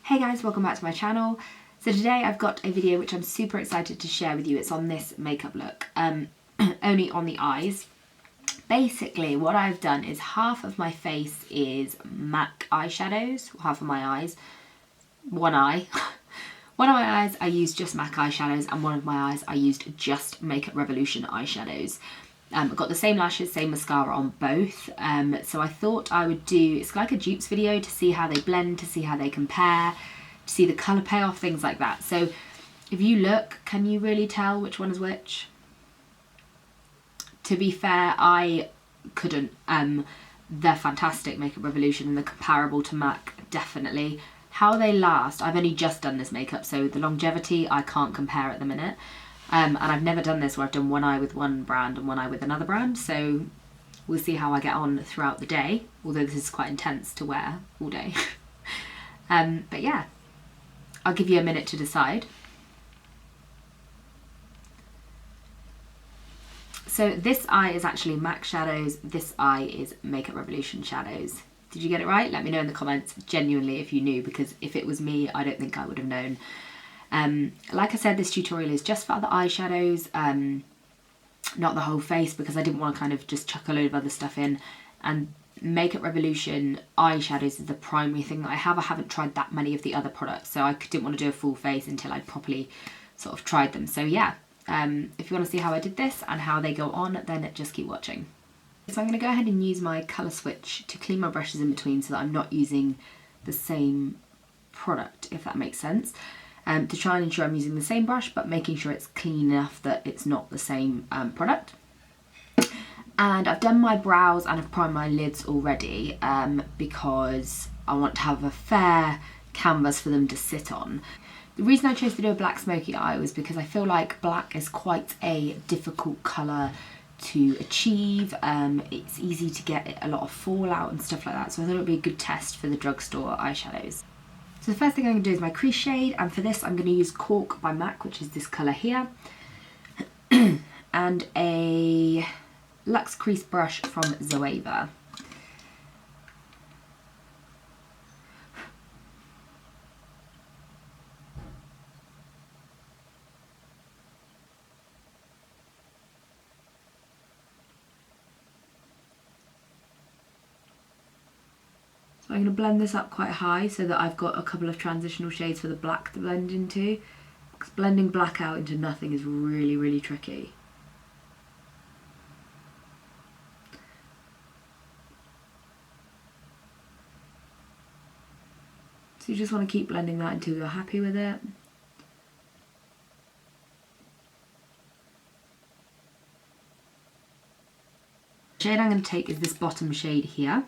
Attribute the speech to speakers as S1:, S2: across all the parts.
S1: Hey guys, welcome back to my channel. So today I've got a video which I'm super excited to share with you. It's on this makeup look, only on the eyes. Basically what I've done is half of my face is MAC eyeshadows, half of my eyes, one eye. One of my eyes I used just MAC eyeshadows and one of my eyes I used just Makeup Revolution eyeshadows. I've got the same lashes, same mascara on both, so I thought I would do, it's like a dupes video to see how they blend, to see how they compare, to see the colour payoff, things like that. So if you look, can you really tell which one is which? To be fair, I couldn't. They're fantastic, Makeup Revolution, and they're comparable to MAC, definitely. How they last, I've only just done this makeup, so the longevity I can't compare at the minute. And I've never done this where I've done one eye with one brand and one eye with another brand, so we'll see how I get on throughout the day, although this is quite intense to wear all day. But yeah, I'll give you a minute to decide. So this eye is actually MAC shadows, this eye is Makeup Revolution shadows. Did you get it right? Let me know in the comments, genuinely, if you knew, because if it was me, I don't think I would have known. Like I said, this tutorial is just for the eyeshadows, not the whole face, because I didn't want to kind of just chuck a load of other stuff in. And Makeup Revolution eyeshadows is the primary thing that I have. I haven't tried that many of the other products, so I didn't want to do a full face until I'd properly sort of tried them. So yeah, if you want to see how I did this and how they go on, then just keep watching. So I'm going to go ahead and use my colour switch to clean my brushes in between so that I'm not using the same product, if that makes sense. To try and ensure I'm using the same brush but making sure it's clean enough that it's not the same product. And I've done my brows and I've primed my lids already because I want to have a fair canvas for them to sit on. The reason I chose to do a black smoky eye was because I feel like black is quite a difficult colour to achieve. It's easy to get a lot of fallout and stuff like that, so I thought it would be a good test for the Drugstore eyeshadows. So the first thing I'm going to do is my crease shade, and for this I'm going to use Cork by MAC, which is this colour here, and a Luxe crease brush from Zoeva. So I'm going to blend this up quite high so that I've got a couple of transitional shades for the black to blend into, because blending black out into nothing is really, really tricky. So you just want to keep blending that until you're happy with it. The shade I'm going to take is this bottom shade here.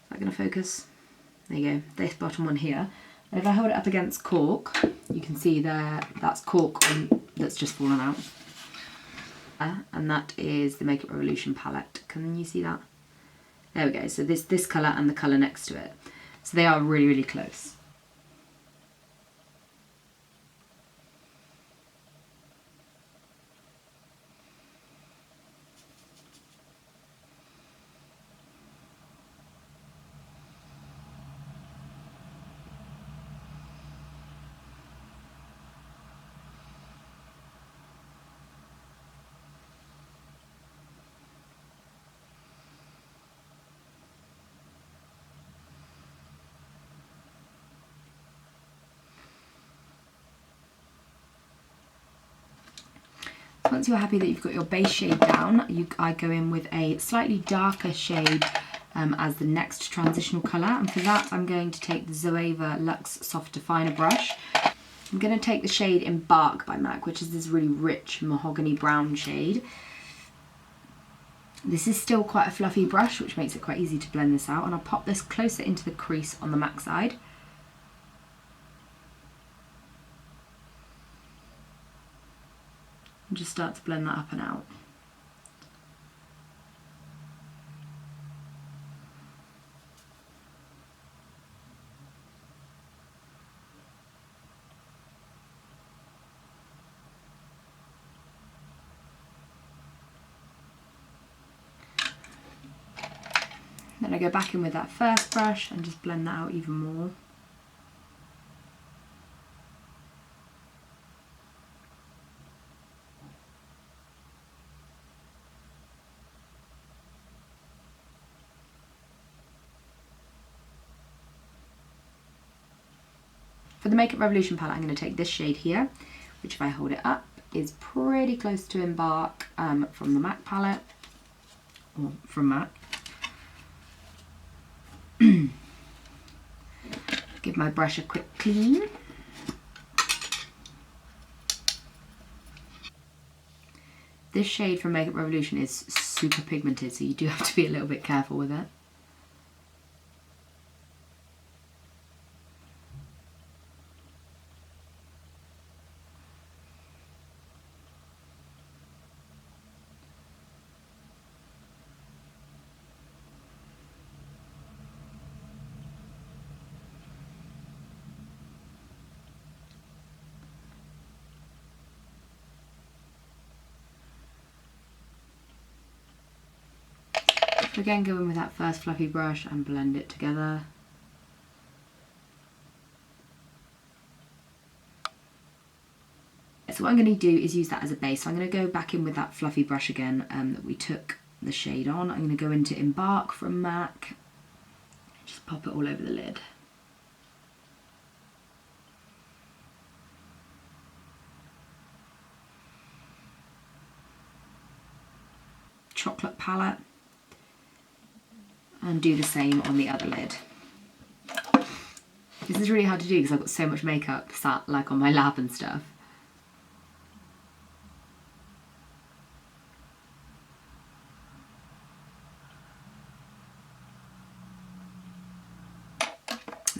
S1: Is that going to focus? There you go, this bottom one here. And if I hold it up against Cork, you can see there, that's Cork that's just fallen out. And that is the Makeup Revolution palette. Can you see that? There we go, so this colour and the colour next to it. So they are really, really close. Once you're happy that you've got your base shade down, I go in with a slightly darker shade as the next transitional colour, and for that I'm going to take the Zoeva Luxe Soft Definer brush. I'm going to take the shade Embark by MAC, which is this really rich mahogany brown shade. This is still quite a fluffy brush, which makes it quite easy to blend this out, and I'll pop this closer into the crease on the MAC side. And just start to blend that up and out. Then I go back in with that first brush and just blend that out even more. For the Makeup Revolution palette, I'm going to take this shade here, which if I hold it up is pretty close to Embark from the MAC palette, or from MAC. Give my brush a quick clean. This shade from Makeup Revolution is super pigmented, so you do have to be a little bit careful with it. Again, go in with that first fluffy brush and blend it together. So what I'm going to do is use that as a base. So I'm going to go back in with that fluffy brush again that we took the shade on. I'm going to go into Embark from MAC. Just pop it all over the lid. Chocolate palette. And do the same on the other lid. This is really hard to do because I've got so much makeup sat like on my lap and stuff.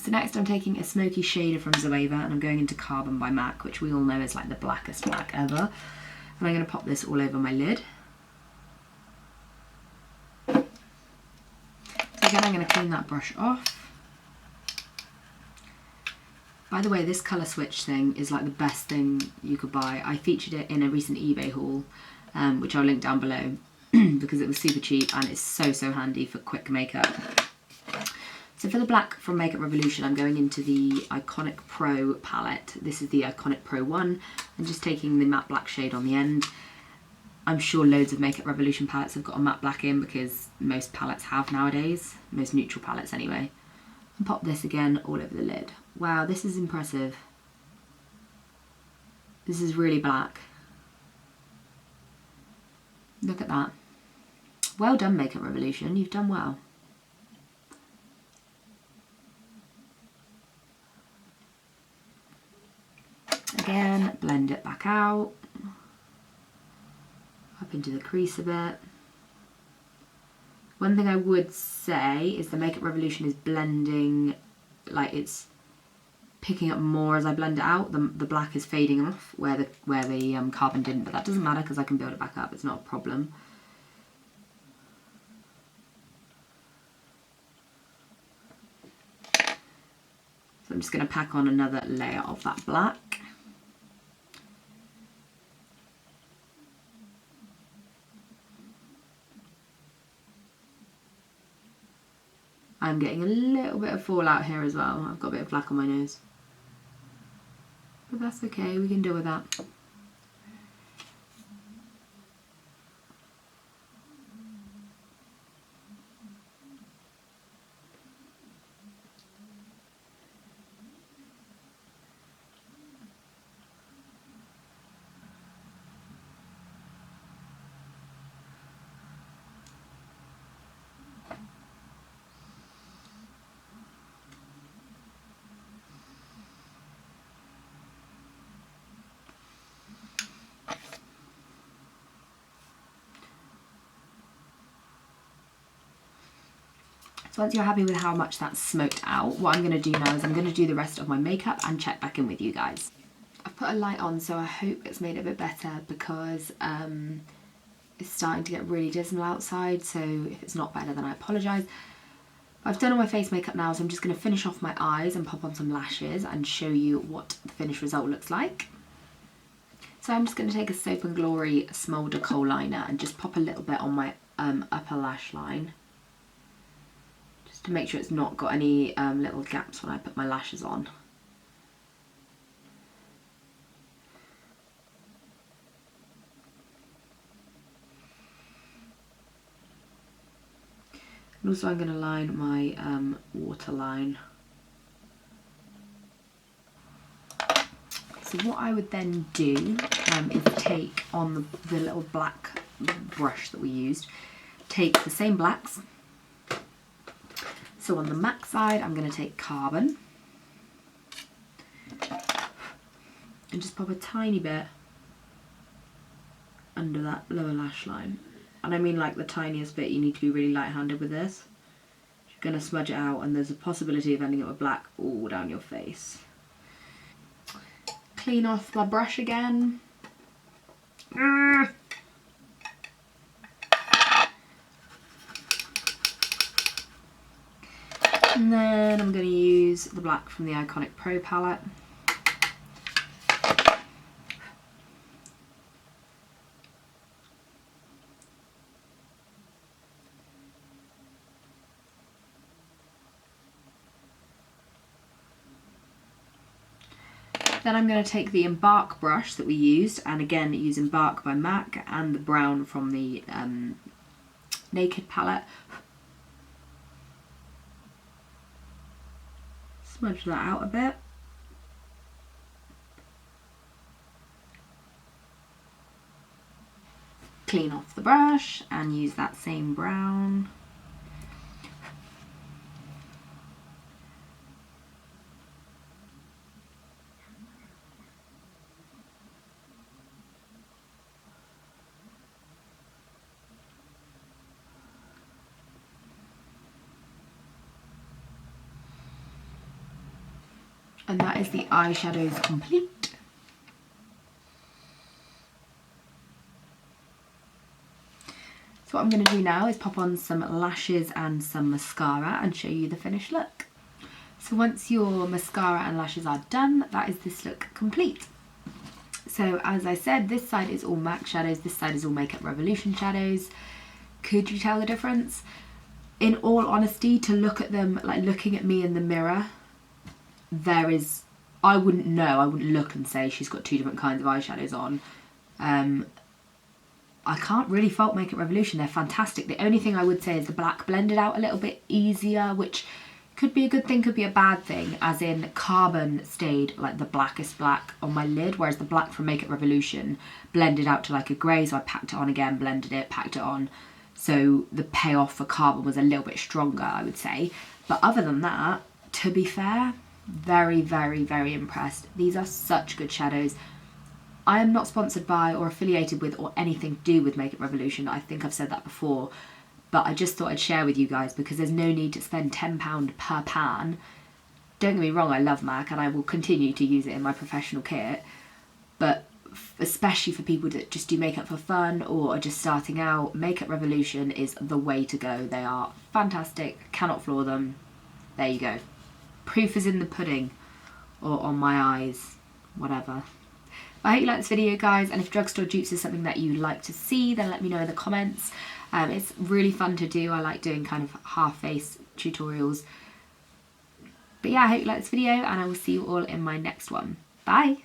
S1: So next I'm taking a Smokey shader from Zoeva and I'm going into Carbon by MAC, which we all know is like the blackest black ever. And I'm going to pop this all over my lid. Again, I'm going to clean that brush off. By the way, this colour switch thing is like the best thing you could buy. I featured it in a recent eBay haul, which I'll link down below, because it was super cheap and it's so handy for quick makeup. So for the black from Makeup Revolution, I'm going into the Iconic Pro palette. This is the Iconic Pro 1. I'm just taking the matte black shade on the end. I'm sure loads of Makeup Revolution palettes have got a matte black in because most palettes have nowadays, most neutral palettes anyway. And pop this again all over the lid. Wow, this is impressive. This is really black. Look at that. Well done, Makeup Revolution, you've done well. Again, blend it back out. Up into the crease a bit. One thing I would say is the Makeup Revolution is blending, like it's picking up more as I blend it out. The black is fading off where the Carbon didn't, but that doesn't matter because I can build it back up. It's not a problem. So I'm just going to pack on another layer of that black. I'm getting a little bit of fallout here as well. I've got a bit of black on my nose. But that's okay, we can deal with that. So once you're happy with how much that's smoked out, what I'm going to do now is I'm going to do the rest of my makeup and check back in with you guys. I've put a light on, so I hope it's made it a bit better because it's starting to get really dismal outside, so if it's not better then I apologise. I've done all my face makeup now, so I'm just going to finish off my eyes and pop on some lashes and show you what the finished result looks like. So I'm just going to take a Soap & Glory Smolder Kohl Liner and just pop a little bit on my upper lash line. To make sure it's not got any little gaps when I put my lashes on. And also I'm going to line my waterline. So what I would then do is take on the little black brush that we used, take the same blacks. So on the MAC side, I'm going to take Carbon and just pop a tiny bit under that lower lash line. And I mean like the tiniest bit. You need to be really light-handed with this. You're going to smudge it out, and there's a possibility of ending up with black all down your face. Clean off my brush again. And then I'm going to use the black from the Iconic Pro palette. Then I'm going to take the Embark brush that we used, and again use Embark by MAC and the brown from the Naked palette. Smudge that out a bit. Clean off the brush and use that same brown. And that is the eyeshadows complete. So what I'm going to do now is pop on some lashes and some mascara and show you the finished look. So once your mascara and lashes are done, that is this look complete. So as I said, this side is all MAC shadows, this side is all Makeup Revolution shadows. Could you tell the difference? In all honesty, to look at them, like looking at me in the mirror, I wouldn't know, I wouldn't look and say she's got two different kinds of eyeshadows on. I can't really fault Makeup Revolution, they're fantastic. The only thing I would say is the black blended out a little bit easier, which could be a good thing, could be a bad thing, as in Carbon stayed like the blackest black on my lid, whereas the black from Makeup Revolution blended out to like a grey, so I packed it on again, blended it, packed it on. So the payoff for Carbon was a little bit stronger, I would say. But other than that, to be fair, very, very, very impressed. These are such good shadows. I am not sponsored by or affiliated with or anything to do with Makeup Revolution. I think I've said that before, but I just thought I'd share with you guys because there's no need to spend £10 per pan. Don't get me wrong, I love MAC and I will continue to use it in my professional kit, but especially for people that just do makeup for fun or are just starting out, Makeup Revolution is the way to go. They are fantastic, cannot flaw them. There you go. Proof is in the pudding, or on my eyes, whatever. I hope you like this video, guys, and if Drugstore dupes is something that you'd like to see, then let me know in the comments. It's really fun to do. I like doing kind of half-face tutorials. But yeah, I hope you like this video, and I will see you all in my next one. Bye!